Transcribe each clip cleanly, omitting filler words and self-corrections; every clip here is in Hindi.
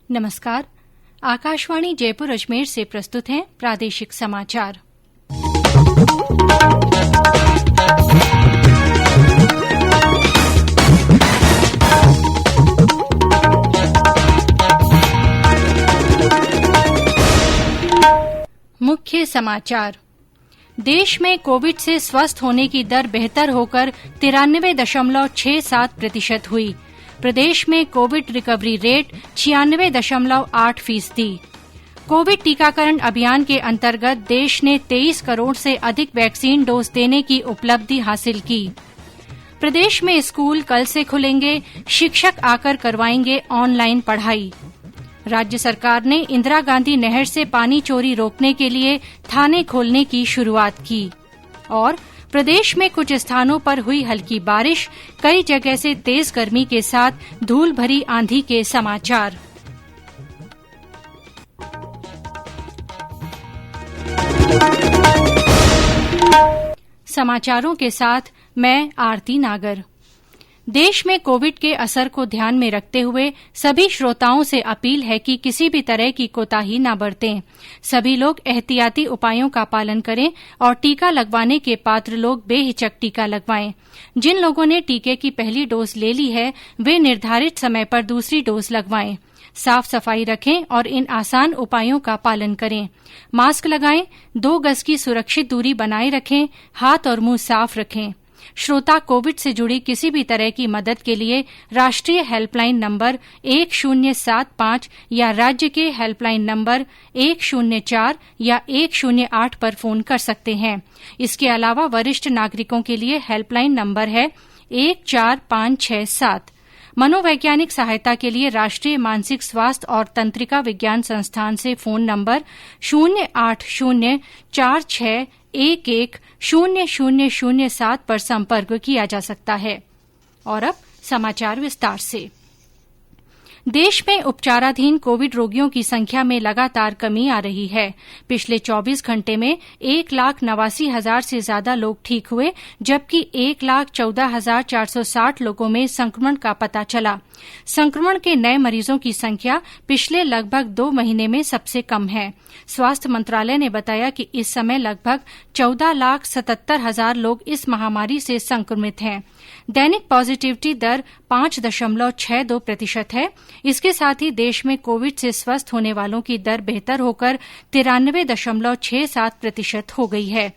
नमस्कार। आकाशवाणी जयपुर अजमेर से प्रस्तुत हैं प्रादेशिक समाचार। मुख्य समाचार। देश में कोविड से स्वस्थ होने की दर बेहतर होकर 93.67% हुई। प्रदेश में कोविड रिकवरी रेट 96.8%। कोविड टीकाकरण अभियान के अंतर्गत देश ने 23 करोड़ से अधिक वैक्सीन डोज देने की उपलब्धि हासिल की। प्रदेश में स्कूल कल से खुलेंगे, शिक्षक आकर करवाएंगे ऑनलाइन पढ़ाई। राज्य सरकार ने इंदिरा गांधी नहर से पानी चोरी रोकने के लिए थाने खोलने की शुरुआत की। और प्रदेश में कुछ स्थानों पर हुई हल्की बारिश, कई जगह से तेज गर्मी के साथ धूल भरी आंधी के समाचार। समाचारों के साथ मैं आरती नागर। देश में कोविड के असर को ध्यान में रखते हुए सभी श्रोताओं से अपील है कि किसी भी तरह की कोताही न बरतें। सभी लोग एहतियाती उपायों का पालन करें और टीका लगवाने के पात्र लोग बेहिचक टीका लगवाएं। जिन लोगों ने टीके की पहली डोज ले ली है, वे निर्धारित समय पर दूसरी डोज लगवाएं। साफ सफाई रखें और इन आसान उपायों का पालन करें। मास्क लगाएं, 2 गज की सुरक्षित दूरी बनाए रखें, हाथ और मुंह साफ रखें। श्रोता कोविड से जुड़ी किसी भी तरह की मदद के लिए राष्ट्रीय हेल्पलाइन नंबर 1075 या राज्य के हेल्पलाइन नंबर 104 या 108 पर फोन कर सकते हैं। इसके अलावा वरिष्ठ नागरिकों के लिए हेल्पलाइन नंबर है 14567। मनोवैज्ञानिक सहायता के लिए राष्ट्रीय मानसिक स्वास्थ्य और तंत्रिका विज्ञान संस्थान से फोन नंबर 08046110007 पर संपर्क किया जा सकता है। और अब समाचार विस्तार से। देश में उपचाराधीन कोविड रोगियों की संख्या में लगातार कमी आ रही है। पिछले 24 घंटे में 1,89,000 से ज्यादा लोग ठीक हुए, जबकि 1,14,460 लोगों में संक्रमण का पता चला। संक्रमण के नए मरीजों की संख्या पिछले लगभग 2 महीने में सबसे कम है। स्वास्थ्य मंत्रालय ने बताया कि इस समय लगभग 14,77,000 लोग इस महामारी से संक्रमित हैं। दैनिक पॉजिटिविटी दर 5.62% है। इसके साथ ही देश में कोविड से स्वस्थ होने वालों की दर बेहतर होकर 93.67% हो गई है।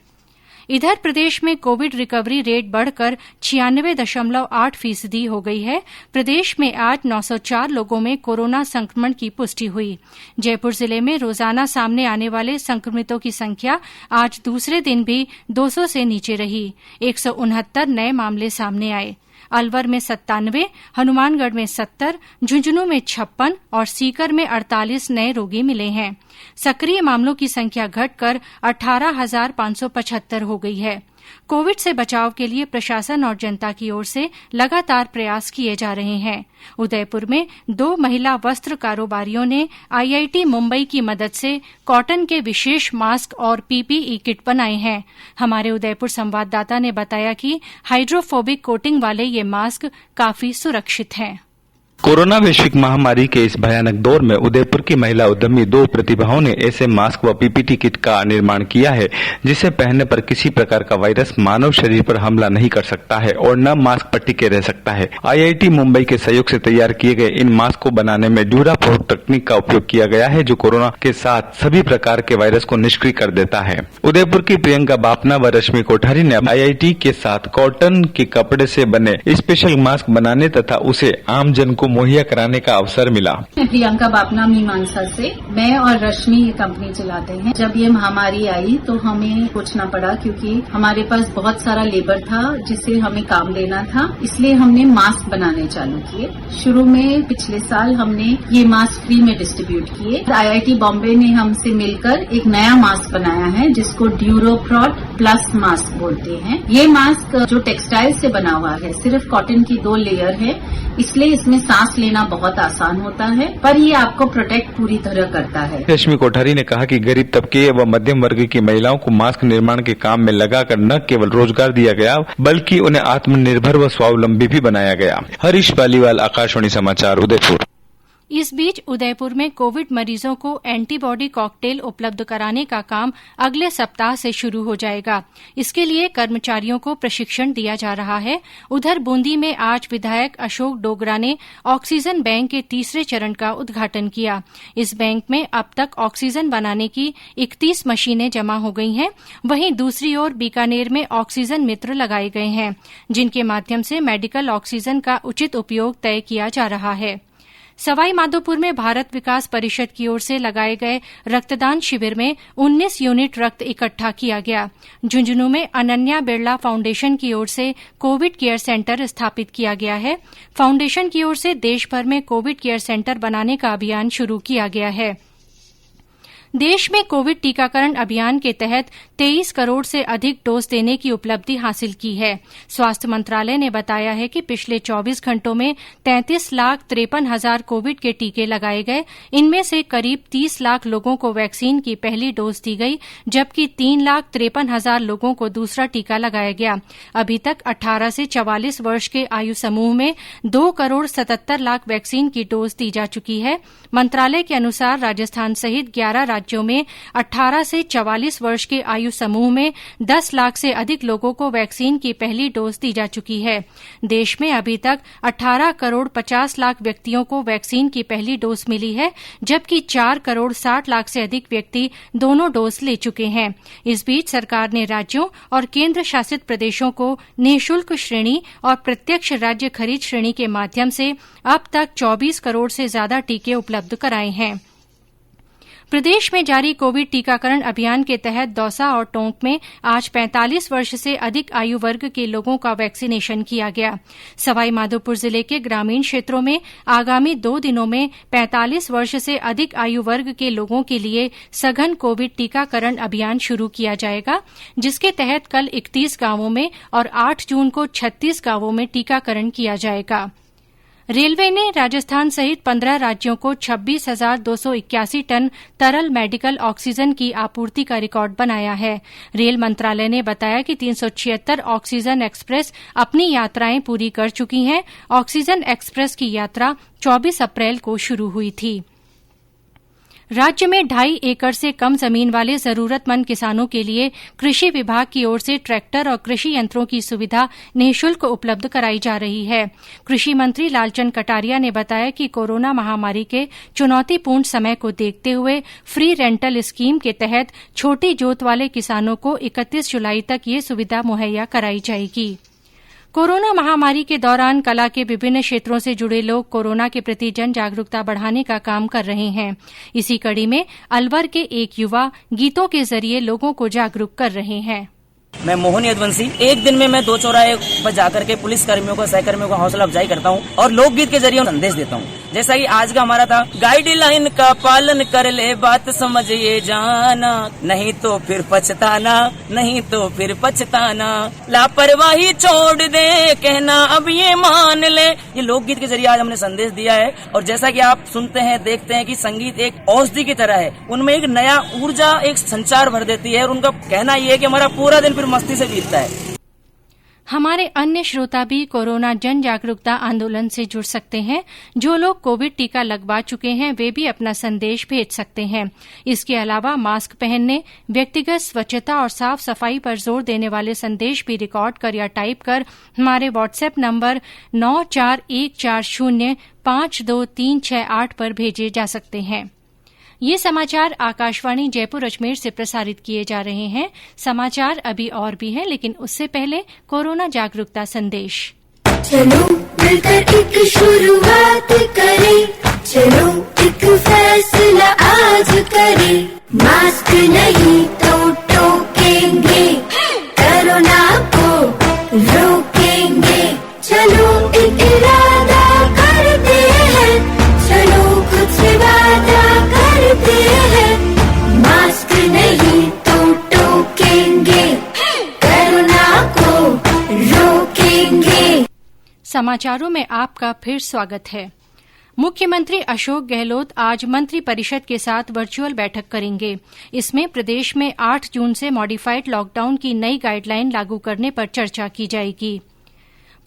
इधर प्रदेश में कोविड रिकवरी रेट बढ़कर 96.8% हो गई है। प्रदेश में आज 904 लोगों में कोरोना संक्रमण की पुष्टि हुई। जयपुर जिले में रोजाना सामने आने वाले संक्रमितों की संख्या आज दूसरे दिन भी 200 से नीचे रही। 169 नए मामले सामने आए। अलवर में 97, हनुमानगढ़ में 70, झुंझुनू में 56 और सीकर में 48 नए रोगी मिले हैं। सक्रिय मामलों की संख्या घटकर 18,575 हो गई है। कोविड से बचाव के लिए प्रशासन और जनता की ओर से लगातार प्रयास किए जा रहे हैं। उदयपुर में 2 महिला वस्त्र कारोबारियों ने IIT मुंबई की मदद से कॉटन के विशेष मास्क और PPE किट बनाए हैं। हमारे उदयपुर संवाददाता ने बताया कि हाइड्रोफोबिक कोटिंग वाले ये मास्क काफी सुरक्षित हैं। कोरोना वैश्विक महामारी के इस भयानक दौर में उदयपुर की महिला उद्यमी 2 प्रतिभाओं ने ऐसे मास्क व PPT किट का निर्माण किया है जिसे पहनने पर किसी प्रकार का वायरस मानव शरीर पर हमला नहीं कर सकता है और न मास्क पर टिके रह सकता है। IIT मुंबई के सहयोग से तैयार किए गए इन मास्क को बनाने में ड्यूरापोर्ट तकनीक का उपयोग किया गया है, जो कोरोना के साथ सभी प्रकार के वायरस को निष्क्रिय कर देता है। उदयपुर की प्रियंका बापना व रश्मि कोठारी ने IIT के साथ कॉटन के कपड़े से बने स्पेशल मास्क बनाने तथा उसे आम जन को मुहैया कराने का अवसर मिला। प्रियंका बापना मीमांसा से, मैं और रश्मि ये कंपनी चलाते हैं। जब ये महामारी आई तो हमें सोचना पड़ा, क्योंकि हमारे पास बहुत सारा लेबर था जिसे हमें काम देना था, इसलिए हमने मास्क बनाने चालू किए। शुरू में पिछले साल हमने ये मास्क फ्री में डिस्ट्रीब्यूट किए। IIT बॉम्बे ने हमसे मिलकर एक नया मास्क बनाया है जिसको ड्यूरोप्रॉट प्लस मास्क बोलते हैं। ये मास्क जो टेक्सटाइल से बना हुआ है, सिर्फ कॉटन की 2 लेयर है, इसलिए इसमें सांस लेना बहुत आसान होता है, पर ये आपको प्रोटेक्ट पूरी तरह करता है। रश्मि कोठारी ने कहा कि गरीब तबके व मध्यम वर्ग की महिलाओं को मास्क निर्माण के काम में लगाकर न केवल रोजगार दिया गया, बल्कि उन्हें आत्मनिर्भर व स्वावलंबी भी बनाया गया। हरीश पालीवाल, आकाशवाणी समाचार, उदयपुर। इस बीच उदयपुर में कोविड मरीजों को एंटीबॉडी कॉकटेल उपलब्ध कराने का काम अगले सप्ताह से शुरू हो जाएगा। इसके लिए कर्मचारियों को प्रशिक्षण दिया जा रहा है। उधर बूंदी में आज विधायक अशोक डोगरा ने ऑक्सीजन बैंक के तीसरे चरण का उद्घाटन किया। इस बैंक में अब तक ऑक्सीजन बनाने की 31 मशीनें जमा हो गई हैं। वहीं दूसरी ओर बीकानेर में ऑक्सीजन मित्र लगाए गए हैं, जिनके माध्यम से मेडिकल ऑक्सीजन का उचित उपयोग तय किया जा रहा है। सवाई माधोपुर में भारत विकास परिषद की ओर से लगाए गए रक्तदान शिविर में 19 यूनिट रक्त इकट्ठा किया गया। झुंझुनू में अनन्या बिरला फाउंडेशन की ओर से कोविड केयर सेंटर स्थापित किया गया है। फाउंडेशन की ओर से देशभर में कोविड केयर सेंटर बनाने का अभियान शुरू किया गया है। देश में कोविड टीकाकरण अभियान के तहत 23 करोड़ से अधिक डोज देने की उपलब्धि हासिल की है। स्वास्थ्य मंत्रालय ने बताया है कि पिछले 24 घंटों में 33,53,000 कोविड के टीके लगाए गए। इनमें से करीब 30 लाख लोगों को वैक्सीन की पहली डोज दी गई, जबकि 3,53,000 लोगों को दूसरा टीका लगाया गया। अभी तक 18 से 44 वर्ष के आयु समूह में 2 करोड़ 77 लाख वैक्सीन की डोज दी जा चुकी है। मंत्रालय के अनुसार राजस्थान सहित 11 राज्यों में 18 से 44 वर्ष के आयु समूह में 10 लाख से अधिक लोगों को वैक्सीन की पहली डोज दी जा चुकी है। देश में अभी तक 18 करोड़ 50 लाख व्यक्तियों को वैक्सीन की पहली डोज मिली है, जबकि 4 करोड़ 60 लाख से अधिक व्यक्ति दोनों डोज ले चुके हैं। इस बीच सरकार ने राज्यों और केंद्र शासित प्रदेशों को निःशुल्क श्रेणी और प्रत्यक्ष राज्य खरीद श्रेणी के माध्यम से अब तक 24 करोड़ से ज्यादा टीके उपलब्ध कराए हैं। प्रदेश में जारी कोविड टीकाकरण अभियान के तहत दौसा और टोंक में आज 45 वर्ष से अधिक आयु वर्ग के लोगों का वैक्सीनेशन किया गया। सवाई माधोपुर जिले के ग्रामीण क्षेत्रों में आगामी 2 दिनों में 45 वर्ष से अधिक आयु वर्ग के लोगों के लिए सघन कोविड टीकाकरण अभियान शुरू किया जाएगा, जिसके तहत कल 31 गांवों में और 8 जून को 36 गांवों में टीकाकरण किया जाएगा। रेलवे ने राजस्थान सहित 15 राज्यों को 26,281 टन तरल मेडिकल ऑक्सीजन की आपूर्ति का रिकॉर्ड बनाया है। रेल मंत्रालय ने बताया कि 376 ऑक्सीजन एक्सप्रेस अपनी यात्राएं पूरी कर चुकी हैं। ऑक्सीजन एक्सप्रेस की यात्रा 24 अप्रैल को शुरू हुई थी। राज्य में 2.5 एकड़ से कम जमीन वाले जरूरतमंद किसानों के लिए कृषि विभाग की ओर से ट्रैक्टर और कृषि यंत्रों की सुविधा निःशुल्क उपलब्ध कराई जा रही है। कृषि मंत्री लालचंद कटारिया ने बताया कि कोरोना महामारी के चुनौतीपूर्ण समय को देखते हुए फ्री रेंटल स्कीम के तहत छोटी जोत वाले किसानों को 31 जुलाई तक ये सुविधा मुहैया कराई जाएगी। कोरोना महामारी के दौरान कला के विभिन्न क्षेत्रों से जुड़े लोग कोरोना के प्रति जन जागरूकता बढ़ाने का काम कर रहे हैं। इसी कड़ी में अलवर के एक युवा गीतों के जरिए लोगों को जागरूक कर रहे हैं। मैं मोहन यदवंशी एक दिन में मैं 2 चौराहे पर जाकर के पुलिस कर्मियों को सहकर्मियों को हौसला अफजाई करता हूं और लोकगीत के जरिए संदेश देता हूं। जैसा कि आज का हमारा था, गाइडलाइन का पालन कर ले, बात समझिए जाना, नहीं तो फिर पछताना, नहीं तो फिर पछताना, लापरवाही छोड़ दे, कहना अब ये मान ले। ये लोकगीत के जरिए आज हमने संदेश दिया है। और जैसा कि आप सुनते हैं देखते हैं कि संगीत एक औषधि की तरह है, उनमें एक नया ऊर्जा एक संचार भर देती है और उनका कहना ये है कि हमारा पूरा दिन फिर मस्ती से बीतता है। हमारे अन्य श्रोता भी कोरोना जन जागरूकता आंदोलन से जुड़ सकते हैं। जो लोग कोविड टीका लगवा चुके हैं वे भी अपना संदेश भेज सकते हैं। इसके अलावा मास्क पहनने, व्यक्तिगत स्वच्छता और साफ सफाई पर जोर देने वाले संदेश भी रिकॉर्ड कर या टाइप कर हमारे व्हाट्सएप नंबर 9414052368 पर भेजे जा सकते हैं। ये समाचार आकाशवाणी जयपुर अजमेर से प्रसारित किए जा रहे हैं। समाचार अभी और भी हैं, लेकिन उससे पहले कोरोना जागरूकता संदेश। चलो मिलकर एक शुरुआत करें, चलो एक फैसला आज करें, मास्क नहीं तो टोकेंगे, कोरोना को रोकेंगे, चलो एक इरादा करते हैं, चलो कुछ वादा करते हैं, मास्क नहीं तो टोकेंगे, कोरोना को रोकेंगे। समाचारों में आपका फिर स्वागत है। मुख्यमंत्री अशोक गहलोत आज मंत्री परिषद के साथ वर्चुअल बैठक करेंगे। इसमें प्रदेश में 8 जून से मॉडिफाइड लॉकडाउन की नई गाइडलाइन लागू करने पर चर्चा की जाएगी।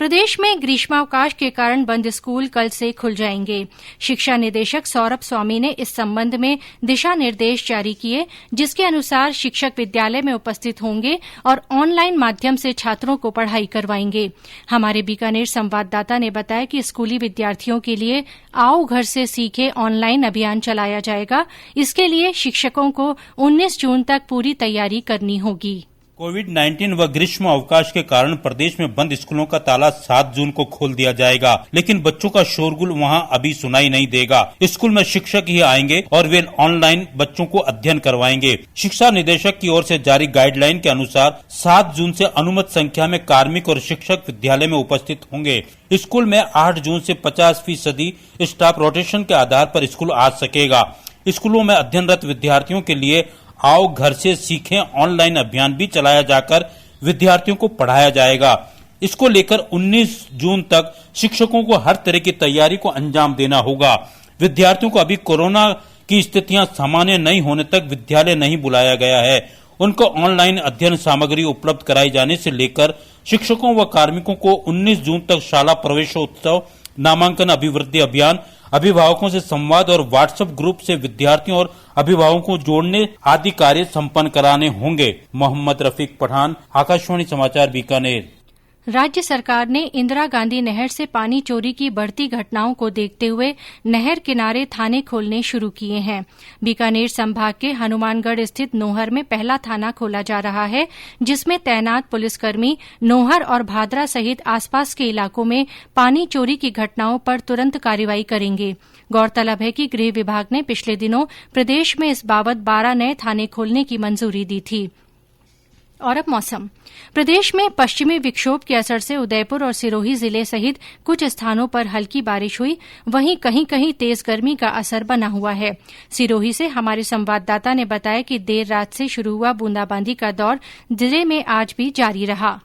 प्रदेश में ग्रीष्मावकाश के कारण बंद स्कूल कल से खुल जाएंगे। शिक्षा निदेशक सौरभ स्वामी ने इस संबंध में दिशा निर्देश जारी किए, जिसके अनुसार शिक्षक विद्यालय में उपस्थित होंगे और ऑनलाइन माध्यम से छात्रों को पढ़ाई करवाएंगे। हमारे बीकानेर संवाददाता ने बताया कि स्कूली विद्यार्थियों के लिए आओ घर से सीखे ऑनलाइन अभियान चलाया जाएगा। इसके लिए शिक्षकों को 19 जून तक पूरी तैयारी करनी होगी। कोविड-19 व ग्रीष्म अवकाश के कारण प्रदेश में बंद स्कूलों का ताला 7 जून को खोल दिया जाएगा, लेकिन बच्चों का शोरगुल वहां अभी सुनाई नहीं देगा। स्कूल में शिक्षक ही आएंगे और वे ऑनलाइन बच्चों को अध्ययन करवाएंगे। शिक्षा निदेशक की ओर से जारी गाइडलाइन के अनुसार 7 जून से अनुमत संख्या में कार्मिक और शिक्षक विद्यालय में उपस्थित होंगे। स्कूल में 8 जून से 50% स्टाफ रोटेशन के आधार पर स्कूल आ सकेगा। स्कूलों में अध्ययनरत विद्यार्थियों के लिए आओ घर से सीखें ऑनलाइन अभियान भी चलाया जाकर विद्यार्थियों को पढ़ाया जाएगा। इसको लेकर 19 जून तक शिक्षकों को हर तरह की तैयारी को अंजाम देना होगा। विद्यार्थियों को अभी कोरोना की स्थितियां सामान्य नहीं होने तक विद्यालय नहीं बुलाया गया है। उनको ऑनलाइन अध्ययन सामग्री उपलब्ध कराई जाने से लेकर शिक्षकों व कार्मिकों को 19 जून तक शाला प्रवेशोत्सव, नामांकन अभिवृद्धि अभियान, अभिभावकों से संवाद और व्हाट्सएप ग्रुप से विद्यार्थियों और अभिभावकों को जोड़ने आदि कार्य संपन्न कराने होंगे। मोहम्मद रफीक पठान, आकाशवाणी समाचार, बीकानेर। राज्य सरकार ने इंदिरा गांधी नहर से पानी चोरी की बढ़ती घटनाओं को देखते हुए नहर किनारे थाने खोलने शुरू किए हैं। बीकानेर संभाग के हनुमानगढ़ स्थित नोहर में पहला थाना खोला जा रहा है, जिसमें तैनात पुलिसकर्मी नोहर और भादरा सहित आसपास के इलाकों में पानी चोरी की घटनाओं पर तुरंत कार्रवाई करेंगे। गौरतलब है कि गृह विभाग ने पिछले दिनों प्रदेश में इस बाबत 12 नए थाने खोलने की मंजूरी दी थी। और अब मौसम। प्रदेश में पश्चिमी विक्षोभ के असर से उदयपुर और सिरोही जिले सहित कुछ स्थानों पर हल्की बारिश हुई, वहीं कहीं कहीं तेज गर्मी का असर बना हुआ है। सिरोही से हमारे संवाददाता ने बताया कि देर रात से शुरू हुआ बूंदाबांदी का दौर जिले में आज भी जारी रहा।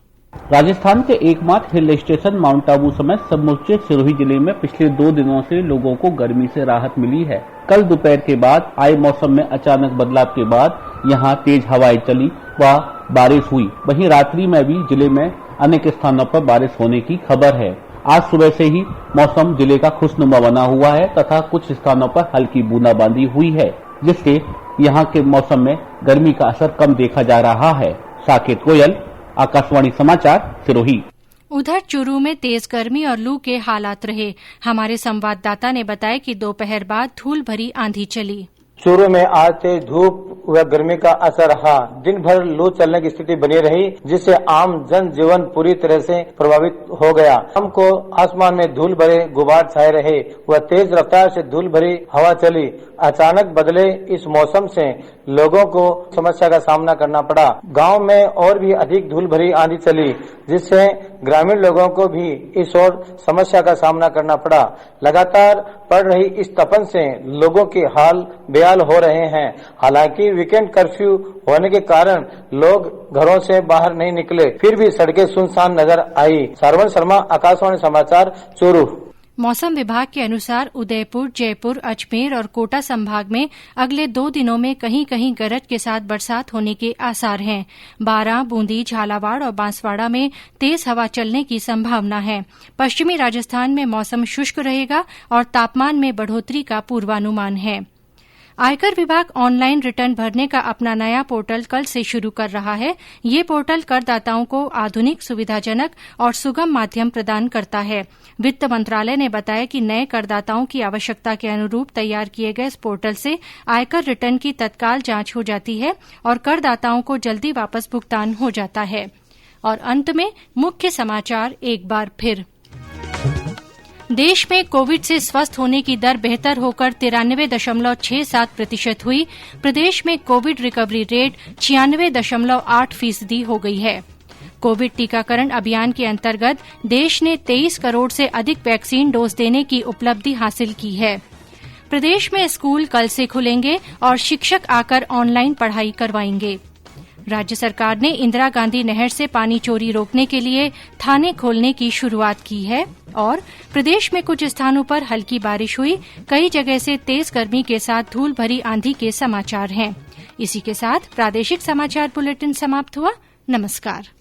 राजस्थान के एकमात्र हिल स्टेशन माउंट आबू समेत समूचे सिरोही जिले में पिछले 2 दिनों से लोगों को गर्मी से राहत मिली है। कल दोपहर के बाद आए मौसम में अचानक बदलाव के बाद यहां तेज हवाएं चली व बारिश हुई। वहीं रात्रि में भी जिले में अनेक स्थानों पर बारिश होने की खबर है। आज सुबह से ही मौसम जिले का खुशनुमा बना हुआ है तथा कुछ स्थानों पर हल्की बूंदाबांदी हुई है, जिससे यहां के मौसम में गर्मी का असर कम देखा जा रहा है। साकेत गोयल, आकाशवाणी समाचार, सिरोही। उधर चूरू में तेज गर्मी और लू के हालात रहे। हमारे संवाददाता ने बताया कि दोपहर बाद धूल भरी आंधी चली। चूरू में आज तेज धूप व गर्मी का असर रहा। दिन भर लू चलने की स्थिति बनी रही, जिससे आम जनजीवन पूरी तरह से प्रभावित हो गया। शाम को आसमान में धूल भरे गुबार छाए रहे व तेज रफ्तार से धूल भरी हवा चली। अचानक बदले इस मौसम से लोगों को समस्या का सामना करना पड़ा। गांव में और भी अधिक धूल भरी आंधी चली, जिससे ग्रामीण लोगों को भी इस और समस्या का सामना करना पड़ा। लगातार पड़ रही इस तपन से लोगों के हाल बेहाल हो रहे हैं। हालांकि वीकेंड कर्फ्यू होने के कारण लोग घरों से बाहर नहीं निकले, फिर भी सड़कें सुनसान नजर आई। सरवण शर्मा, आकाशवाणी समाचार, चूरू। मौसम विभाग के अनुसार उदयपुर, जयपुर, अजमेर और कोटा संभाग में अगले 2 दिनों में कहीं कहीं गरज के साथ बरसात होने के आसार हैं। बारां, बूंदी, झालावाड़ और बांसवाड़ा में तेज हवा चलने की संभावना है। पश्चिमी राजस्थान में मौसम शुष्क रहेगा और तापमान में बढ़ोतरी का पूर्वानुमान है। आयकर विभाग ऑनलाइन रिटर्न भरने का अपना नया पोर्टल कल से शुरू कर रहा है। ये पोर्टल करदाताओं को आधुनिक, सुविधाजनक और सुगम माध्यम प्रदान करता है। वित्त मंत्रालय ने बताया कि नए करदाताओं की आवश्यकता के अनुरूप तैयार किए गए इस पोर्टल से आयकर रिटर्न की तत्काल जांच हो जाती है और करदाताओं को जल्दी वापस भुगतान हो जाता है। और अंत में मुख्य समाचार एक बार फिर। देश में कोविड से स्वस्थ होने की दर बेहतर होकर 93.67% हुई। प्रदेश में कोविड रिकवरी रेट 96.8% हो गई है। कोविड टीकाकरण अभियान के अंतर्गत देश ने 23 करोड़ से अधिक वैक्सीन डोज देने की उपलब्धि हासिल की है। प्रदेश में स्कूल कल से खुलेंगे और शिक्षक आकर ऑनलाइन पढ़ाई करवाएंगे। राज्य सरकार ने इंदिरा गांधी नहर से पानी चोरी रोकने के लिए थाने खोलने की शुरुआत की है। और प्रदेश में कुछ स्थानों पर हल्की बारिश हुई, कई जगह से तेज गर्मी के साथ धूल भरी आंधी के समाचार हैं। इसी के साथ प्रादेशिक समाचार बुलेटिन समाप्त हुआ। नमस्कार।